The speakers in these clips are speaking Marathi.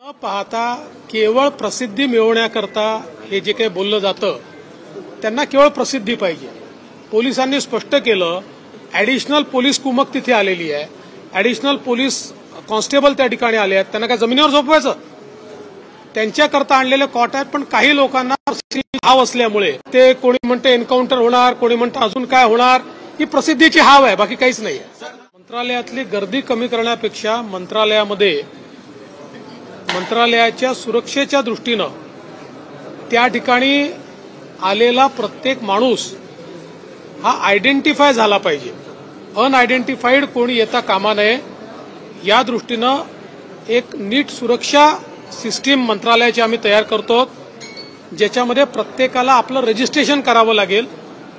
न पाहता केवळ प्रसिद्धी मिळवण्याकरता हे जे काही बोललं जातं त्यांना केवळ प्रसिद्धी पाहिजे। पोलिसांनी स्पष्ट केलं, ॲडिशनल पोलीस कुमक तिथे आलेली आहे, ॲडिशनल पोलीस कॉन्स्टेबल त्या ठिकाणी आले आहेत, त्यांना काय जमिनीवर झोपवायचं? त्यांच्याकरता आणलेले कॉट आहेत, पण काही लोकांना हाव असल्यामुळे ते कोणी म्हणते एन्काउंटर होणार, कोणी म्हणतं अजून काय होणार, ही प्रसिद्धीची हाव आहे, बाकी काहीच नाही आहे। मंत्रालयातली गर्दी कमी करण्यापेक्षा मंत्रालयाच्या सुरक्षेच्या दृष्टीनं त्या ठिकाणी आलेला प्रत्येक माणूस हा आयडेंटिफाय झाला पाहिजे, अनआयडेंटिफाईड कोणी येता कामा नये, या दृष्टीनं एक नीट सुरक्षा सिस्टीम मंत्रालयाची आम्ही तयार करतो, ज्याच्यामध्ये प्रत्येकाला आपलं रजिस्ट्रेशन करावं लागेल।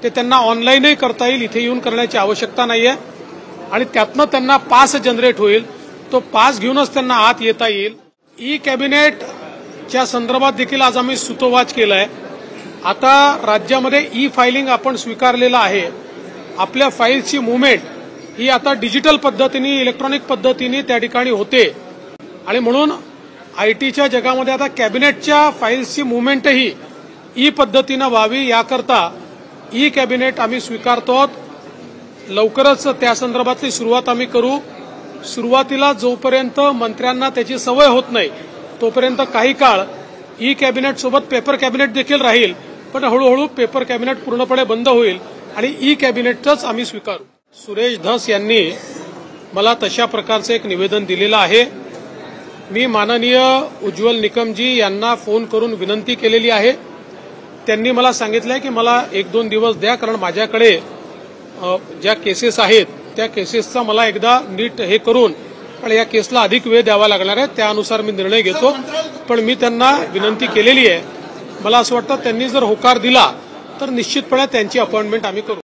ते त्यांना ऑनलाईनही करता येईल, इथे येऊन करण्याची आवश्यकता नाहीये, आणि त्यातनं त्यांना पास जनरेट होईल, तो पास घेऊनच त्यांना आत येता येईल। ई कॅबिनेटच्या संदर्भात देखील आज आम्ही सूतोवाच केलाय। आता राज्यामध्ये ई फायलिंग आपण स्वीकारलेलं आहे, आपल्या फाईल्सची मुवमेंट ही आता डिजिटल पद्धतीने, इलेक्ट्रॉनिक पद्धतीने त्या ठिकाणी होते, आणि म्हणून आयटीच्या जगामध्ये आता कॅबिनेटच्या फाईल्सची मुवमेंटही ई पद्धतीनं व्हावी, याकरता ई कॅबिनेट आम्ही स्वीकारतो। लवकरच त्या संदर्भातली सुरुवात आम्ही करू। सुरुवातीला जोपर्यंत मंत्र्यांना त्याची सवय होत नाही तोपर्यंत काही काळ ई कॅबिनेट सोबत पेपर कॅबिनेट देखील राहील, पण हळूहळू पेपर कॅबिनेट पूर्णपणे बंद होईल आणि ई कॅबिनेटच आम्ही स्वीकारू। सुरेश धस यांनी मला तशा प्रकारचं एक निवेदन दिलेलं आहे। मी माननीय उज्ज्वल निकमजी यांना फोन करून विनंती केलेली आहे। त्यांनी मला सांगितलंय की मला 1-2 दिवस द्या, कारण माझ्याकडे ज्या केसेस आहेत त्या केसेसचा मला एकदा नीट हे करून, पण या केसला अधिक वेळ द्यावा लागणार आहे, त्यानुसार मी निर्णय घेतो। पण मी त्यांना विनंती केलेली आहे, मला असं वाटतं त्यांनी जर होकार दिला तर निश्चितपणे त्यांची अपॉइंटमेंट आम्ही करू।